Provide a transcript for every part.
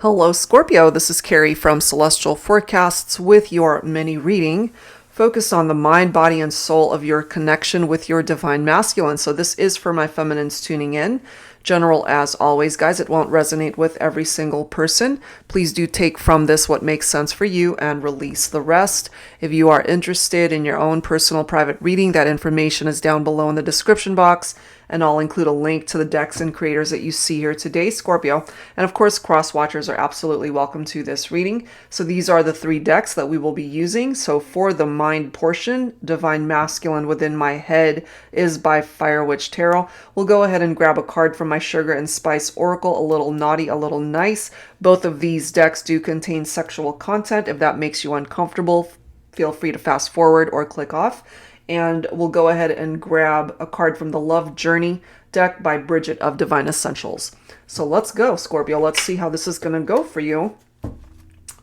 Hello, Scorpio. This is Carrie from Celestial Forecasts with your mini reading focused on the mind, body, and soul of your connection with your divine masculine. So this is for my feminines tuning in. General as always, guys. It won't resonate with every single person. Please do take from this what makes sense for you and release the rest. If you are interested in your own personal private reading, that information is down below in the description box. And I'll include a link to the decks and creators that you see here today, Scorpio. And of course, cross-watchers are absolutely welcome to this reading. So these are the 3 decks that we will be using. So for the mind portion, Divine Masculine Within My Head is by Fire Witch Tarot. We'll go ahead and grab a card from my Sugar and Spice Oracle, a little naughty, a little nice. Both of these decks do contain sexual content. If that makes you uncomfortable, feel free to fast forward or click off. And we'll go ahead and grab a card from the Love Journey deck by Bridget of Divine Essentials. So let's go, Scorpio. Let's see how this is going to go for you.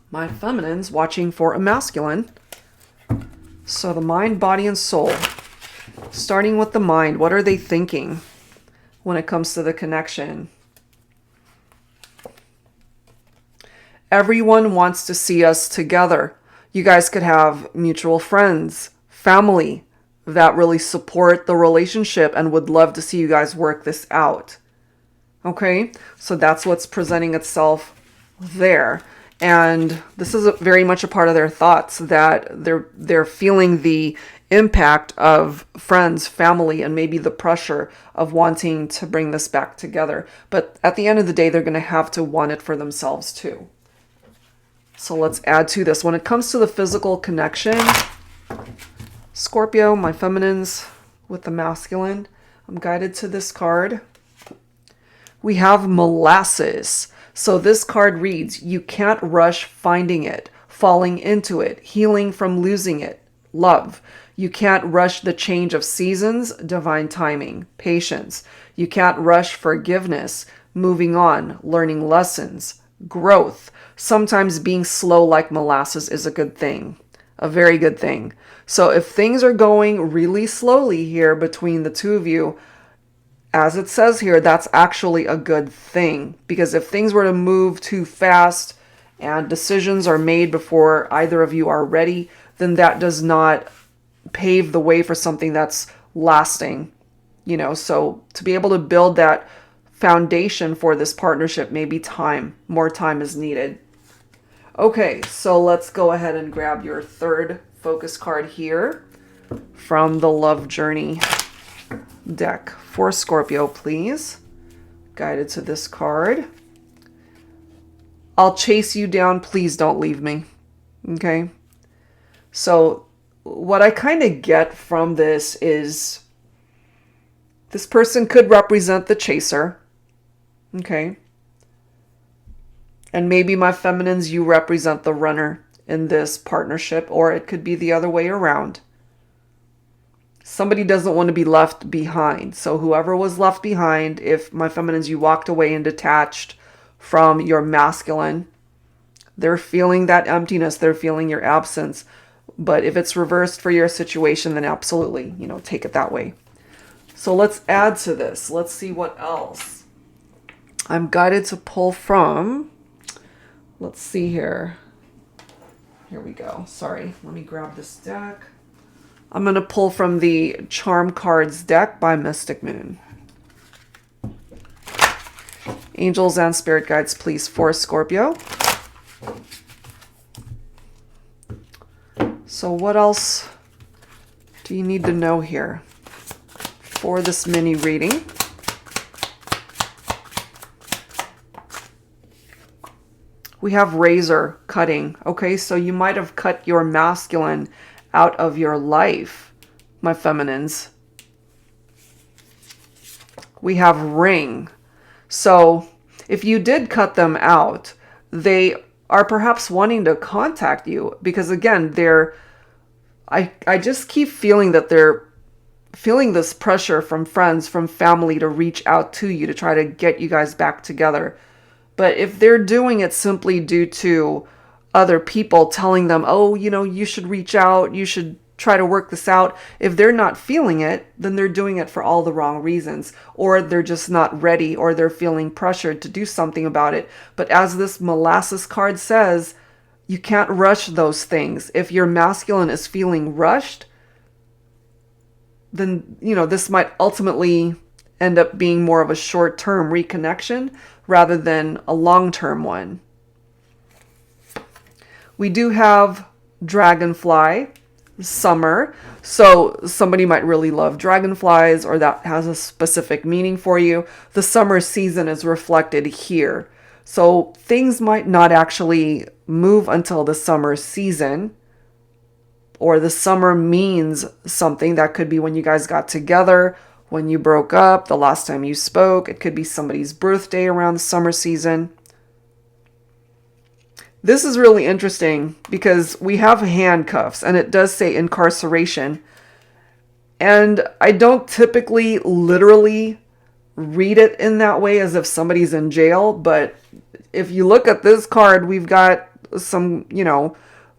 My feminines watching for a masculine. So the mind, body, and soul. Starting with the mind, what are they thinking when it comes to the connection? Everyone wants to see us together. You guys could have mutual friends, family, that really support the relationship and would love to see you guys work this out. Okay, so that's what's presenting itself there. And this is very much a part of their thoughts, that they're feeling the impact of friends, family, and maybe the pressure of wanting to bring this back together. But at the end of the day, they're going to have to want it for themselves too. So let's add to this. When it comes to the physical connection, Scorpio, my feminines with the masculine, I'm guided to this card. We have molasses. So this card reads, you can't rush finding it, falling into it, healing from losing it. Love. You can't rush the change of seasons, divine timing, patience. You can't rush forgiveness, moving on, learning lessons, growth. Sometimes being slow like molasses is a good thing. A very good thing. So if things are going really slowly here between the two of you, as it says here, that's actually a good thing. Because if things were to move too fast and decisions are made before either of you are ready, then that does not pave the way for something that's lasting. You know, so to be able to build that foundation for this partnership, maybe more time is needed. Okay, so let's go ahead and grab your third focus card here from the Love Journey deck for Scorpio, please. Guided to this card. I'll chase you down. Please don't leave me. Okay. So what I kind of get from this is this person could represent the chaser. Okay. And maybe my feminines, you represent the runner in this partnership, or it could be the other way around. Somebody doesn't want to be left behind. So whoever was left behind, if my feminines, you walked away and detached from your masculine, they're feeling that emptiness. They're feeling your absence. But if it's reversed for your situation, then absolutely, take it that way. So let's add to this. Let's see what else. I'm guided to pull from... Let's see here. Here we go. Sorry. Let me grab this deck. I'm going to pull from the Charm Cards deck by Mystic Moon. Angels and Spirit Guides, please, for Scorpio. So what else do you need to know here for this mini reading? We have razor cutting. Okay, so you might have cut your masculine out of your life, my feminines. We have ring. So if you did cut them out, they are perhaps wanting to contact you because, again, I just keep feeling that they're feeling this pressure from friends, from family to reach out to you to try to get you guys back together. But if they're doing it simply due to other people telling them, oh, you should reach out, you should try to work this out. If they're not feeling it, then they're doing it for all the wrong reasons, or they're just not ready, or they're feeling pressured to do something about it. But as this molasses card says, you can't rush those things. If your masculine is feeling rushed, then, this might ultimately end up being more of a short-term reconnection rather than a long-term one. We do have dragonfly, summer. So somebody might really love dragonflies, or that has a specific meaning for you. The summer season is reflected here. So things might not actually move until the summer season, or the summer means something. That could be when you guys got together, when you broke up, the last time you spoke. It could be somebody's birthday around the summer season. This is really interesting because we have handcuffs and it does say incarceration. And I don't typically literally read it in that way as if somebody's in jail. But if you look at this card, we've got some,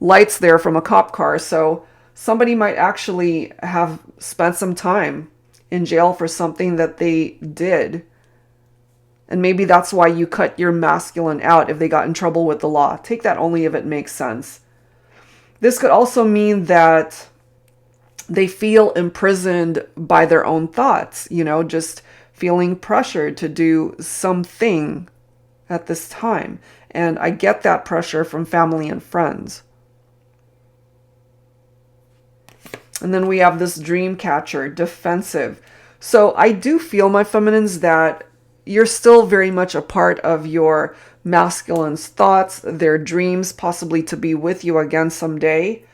lights there from a cop car. So somebody might actually have spent some time in jail for something that they did. And maybe that's why you cut your masculine out if they got in trouble with the law. Take that only if it makes sense. This could also mean that they feel imprisoned by their own thoughts, just feeling pressured to do something at this time. And I get that pressure from family and friends. And then we have this dream catcher, defensive. So I do feel, my feminines, that you're still very much a part of your masculine's thoughts, their dreams, possibly to be with you again someday.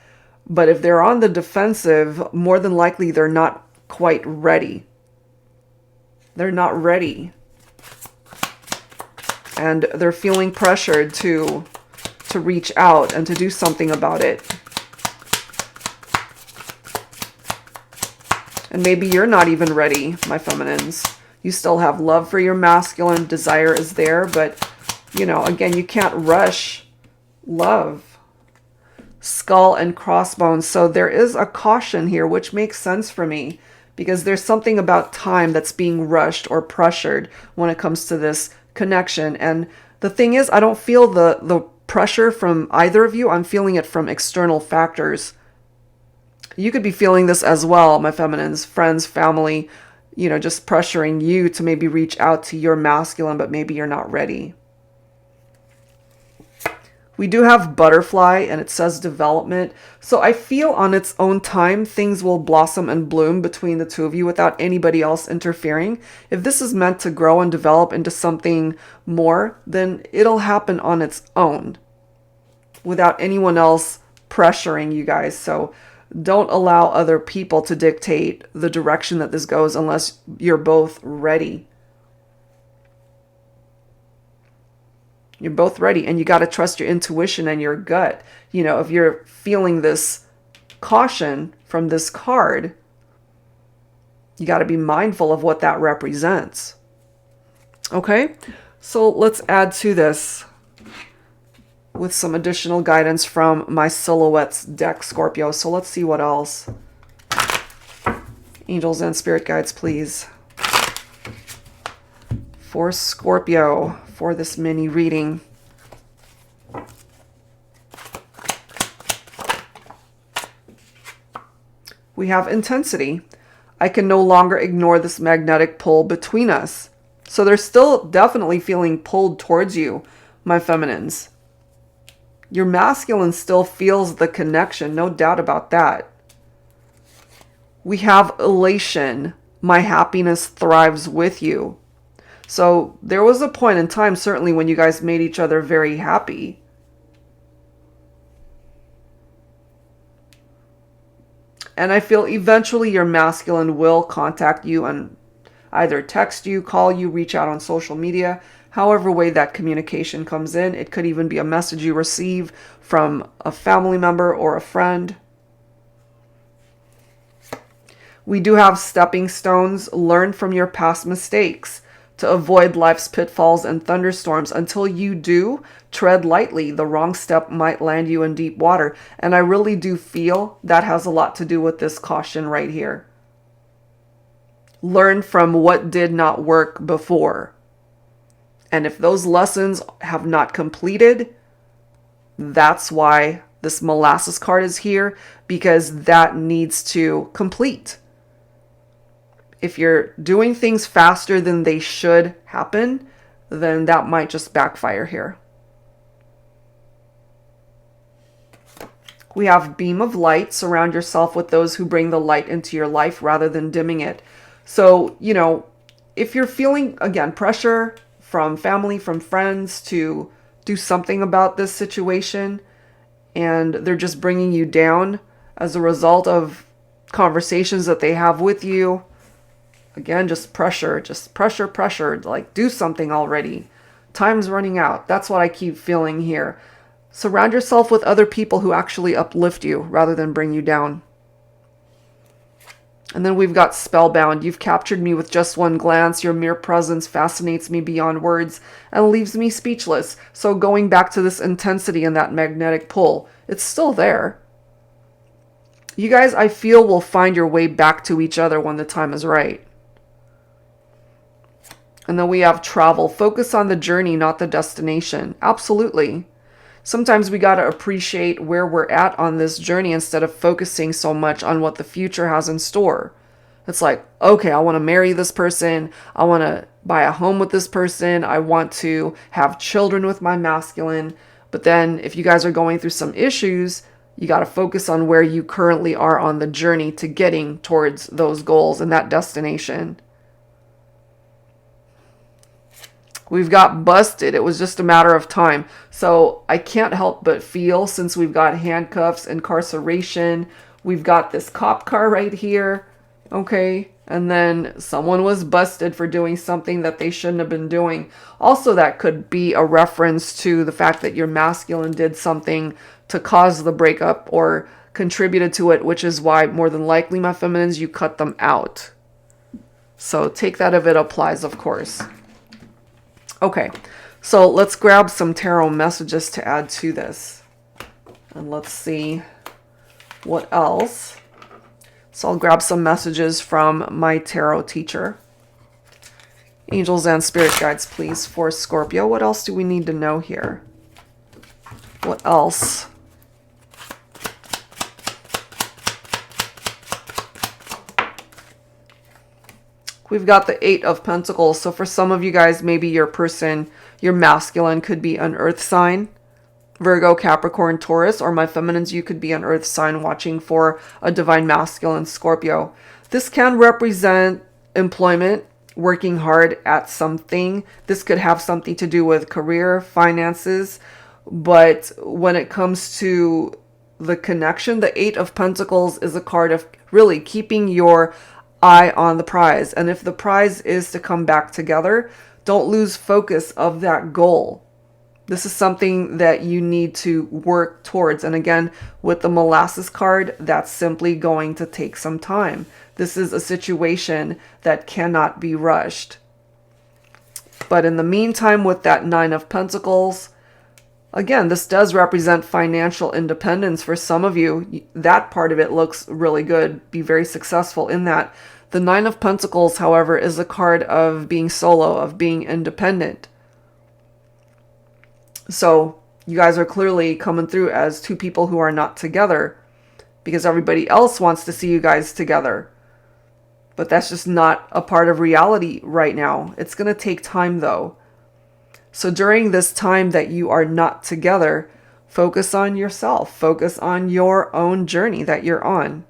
But if they're on the defensive, more than likely they're not quite ready. They're not ready. And they're feeling pressured to reach out and to do something about it. And maybe you're not even ready, my feminines. You still have love for your masculine, desire is there, but, again, you can't rush love. Skull and crossbones. So there is a caution here, which makes sense for me, because there's something about time that's being rushed or pressured when it comes to this connection. And the thing is, I don't feel the pressure from either of you. I'm feeling it from external factors. You could be feeling this as well, my feminines, friends, family, just pressuring you to maybe reach out to your masculine, but maybe you're not ready. We do have butterfly, and it says development. So I feel on its own time, things will blossom and bloom between the two of you without anybody else interfering. If this is meant to grow and develop into something more, then it'll happen on its own without anyone else pressuring you guys. So don't allow other people to dictate the direction that this goes unless you're both ready. You're both ready, and you got to trust your intuition and your gut. If you're feeling this caution from this card, you got to be mindful of what that represents. Okay, so let's add to this with some additional guidance from my Silhouettes deck, Scorpio. So let's see what else. Angels and spirit guides, please. For Scorpio, for this mini reading. We have intensity. I can no longer ignore this magnetic pull between us. So they're still definitely feeling pulled towards you, my feminines. Your masculine still feels the connection, no doubt about that. We have elation. My happiness thrives with you. So there was a point in time, certainly, when you guys made each other very happy. And I feel eventually your masculine will contact you and either text you, call you, reach out on social media. However way that communication comes in. It could even be a message you receive from a family member or a friend. We do have stepping stones. Learn from your past mistakes. to avoid life's pitfalls and thunderstorms. Until you do, tread lightly. The wrong step might land you in deep water. And I really do feel that has a lot to do with this caution right here. Learn from what did not work before. And if those lessons have not completed, that's why this molasses card is here, because that needs to complete. If you're doing things faster than they should happen, then that might just backfire here. We have beam of light. Surround yourself with those who bring the light into your life rather than dimming it. So, if you're feeling, again, pressure from family, from friends to do something about this situation, and they're just bringing you down as a result of conversations that they have with you, again, just pressure, like do something already. Time's running out. That's what I keep feeling here. Surround yourself with other people who actually uplift you rather than bring you down. And then we've got spellbound. You've captured me with just one glance. Your mere presence fascinates me beyond words and leaves me speechless. So going back to this intensity and that magnetic pull, it's still there. You guys, I feel, will find your way back to each other when the time is right. And then we have travel. Focus on the journey, not the destination. Absolutely. Sometimes we got to appreciate where we're at on this journey instead of focusing so much on what the future has in store. It's like, okay, I want to marry this person. I want to buy a home with this person. I want to have children with my masculine. But then if you guys are going through some issues, you got to focus on where you currently are on the journey to getting towards those goals and that destination. We've got busted. It was just a matter of time. So I can't help but feel, since we've got handcuffs, incarceration, we've got this cop car right here. Okay. And then someone was busted for doing something that they shouldn't have been doing. Also, that could be a reference to the fact that your masculine did something to cause the breakup or contributed to it, which is why more than likely, my feminines, you cut them out. So take that if it applies, of course. Okay, so let's grab some tarot messages to add to this. And let's see what else. So I'll grab some messages from my tarot teacher. Angels and spirit guides, please, for Scorpio. What else do we need to know here? What else? We've got the Eight of Pentacles. So for some of you guys, maybe your person, your masculine could be an earth sign. Virgo, Capricorn, Taurus, or my feminines, you could be an earth sign watching for a divine masculine, Scorpio. This can represent employment, working hard at something. This could have something to do with career, finances. But when it comes to the connection, the Eight of Pentacles is a card of really keeping your eye on the prize. And if the prize is to come back together, don't lose focus of that goal. This is something that you need to work towards. And again, with the molasses card, that's simply going to take some time. This is a situation that cannot be rushed. But in the meantime, with that Nine of Pentacles, again, this does represent financial independence for some of you. That part of it looks really good. Be very successful in that. The Nine of Pentacles, however, is a card of being solo, of being independent. So you guys are clearly coming through as two people who are not together because everybody else wants to see you guys together. But that's just not a part of reality right now. It's going to take time, though. So during this time that you are not together, focus on yourself. Focus on your own journey that you're on.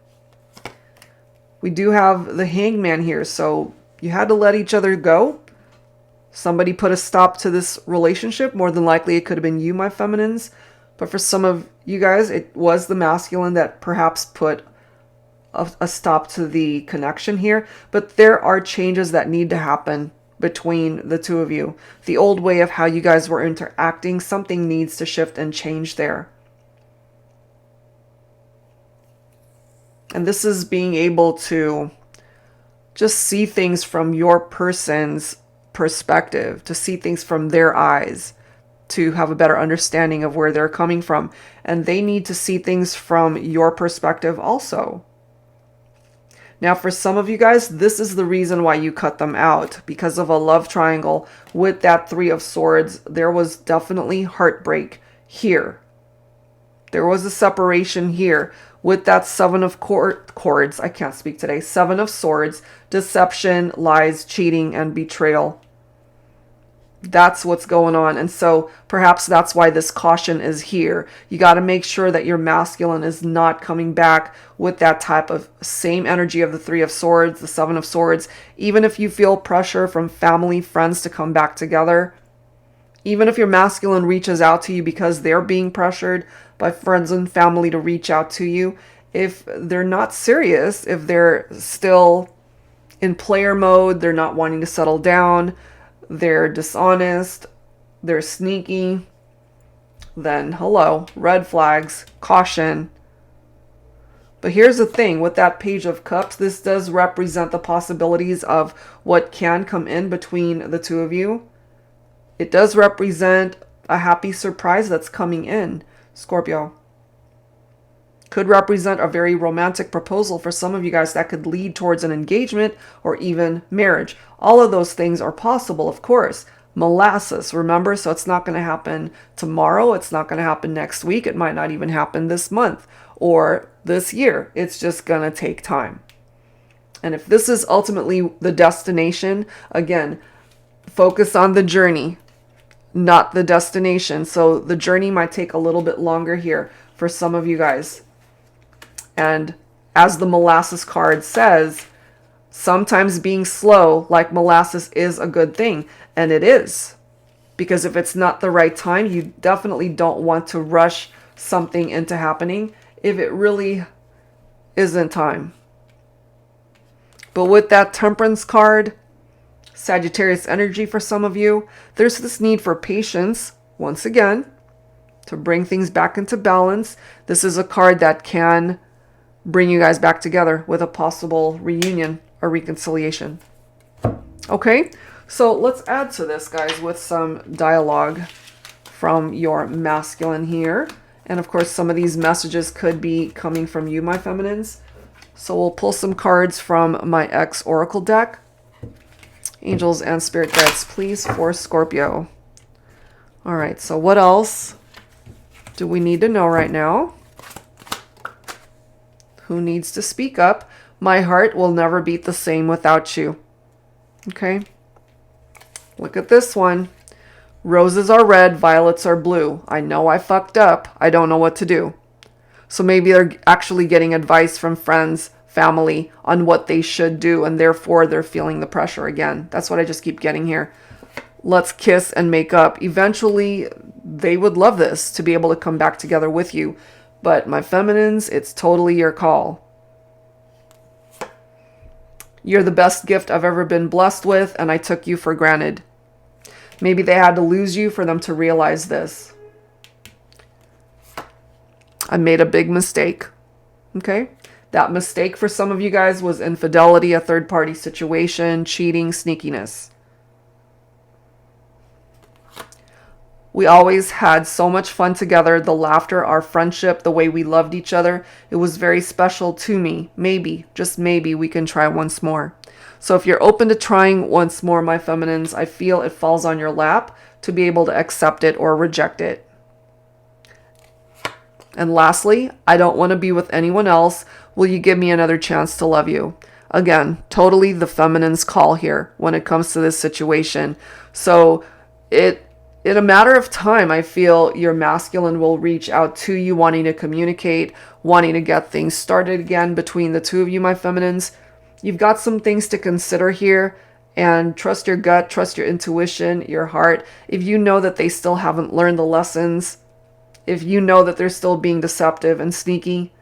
We do have the Hangman here, so you had to let each other go. Somebody put a stop to this relationship. More than likely, it could have been you, my feminines. But for some of you guys, it was the masculine that perhaps put a stop to the connection here. But there are changes that need to happen between the two of you. The old way of how you guys were interacting, something needs to shift and change there. And this is being able to just see things from your person's perspective, to see things from their eyes, to have a better understanding of where they're coming from. And they need to see things from your perspective also. Now, for some of you guys, this is the reason why you cut them out. Because of a love triangle with that Three of Swords, there was definitely heartbreak here. There was a separation here with that Seven of Cords. I can't speak today. Seven of Swords, deception, lies, cheating, and betrayal. That's what's going on. And so perhaps that's why this caution is here. You got to make sure that your masculine is not coming back with that type of same energy of the Three of Swords, the Seven of Swords. Even if you feel pressure from family, friends to come back together, even if your masculine reaches out to you because they're being pressured by friends and family to reach out to you, if they're not serious, if they're still in player mode, they're not wanting to settle down, they're dishonest, they're sneaky, then hello, red flags, caution. But here's the thing, with that Page of Cups, this does represent the possibilities of what can come in between the two of you. It does represent a happy surprise that's coming in, Scorpio. Could represent a very romantic proposal for some of you guys that could lead towards an engagement or even marriage. All of those things are possible, of course. Molasses, remember? So it's not going to happen tomorrow. It's not going to happen next week. It might not even happen this month or this year. It's just going to take time. And if this is ultimately the destination, again, focus on the journey, not the destination. So the journey might take a little bit longer here for some of you guys. And as the molasses card says, sometimes being slow like molasses is a good thing. And it is. Because if it's not the right time, you definitely don't want to rush something into happening if it really isn't time. But with that Temperance card, Sagittarius energy for some of you, there's this need for patience, once again, to bring things back into balance. This is a card that can bring you guys back together with a possible reunion or reconciliation. Okay, so let's add to this, guys, with some dialogue from your masculine here. And of course, some of these messages could be coming from you, my feminines. So we'll pull some cards from my X Oracle deck. Angels and spirit guides, please, for Scorpio. All right, so what else do we need to know right now? Who needs to speak up? My heart will never beat the same without you. Okay. Look at this one. Roses are red, violets are blue. I know I fucked up. I don't know what to do. So maybe they're actually getting advice from friends, family on what they should do, and therefore they're feeling the pressure again. That's what I just keep getting here. Let's kiss and make up. Eventually, they would love this, to be able to come back together with you. But my feminines, it's totally your call. You're the best gift I've ever been blessed with, and I took you for granted. Maybe they had to lose you for them to realize this. I made a big mistake. Okay? That mistake for some of you guys was infidelity, a third-party situation, cheating, sneakiness. We always had so much fun together, the laughter, our friendship, the way we loved each other. It was very special to me. Maybe, just maybe, we can try once more. So if you're open to trying once more, my feminines, I feel it falls on your lap to be able to accept it or reject it. And lastly, I don't want to be with anyone else. Will you give me another chance to love you? Again, totally the feminine's call here when it comes to this situation. So in a matter of time, I feel your masculine will reach out to you, wanting to communicate, wanting to get things started again between the two of you, my feminines. You've got some things to consider here, and trust your gut, trust your intuition, your heart. If you know that they still haven't learned the lessons, if you know that they're still being deceptive and sneaky,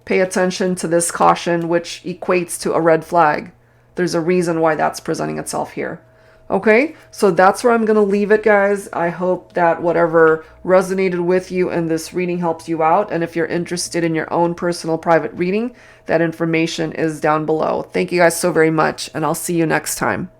pay attention to this caution, which equates to a red flag. There's a reason why that's presenting itself here. Okay, so that's where I'm going to leave it, guys. I hope that whatever resonated with you in this reading helps you out. And if you're interested in your own personal private reading, that information is down below. Thank you guys so very much, and I'll see you next time.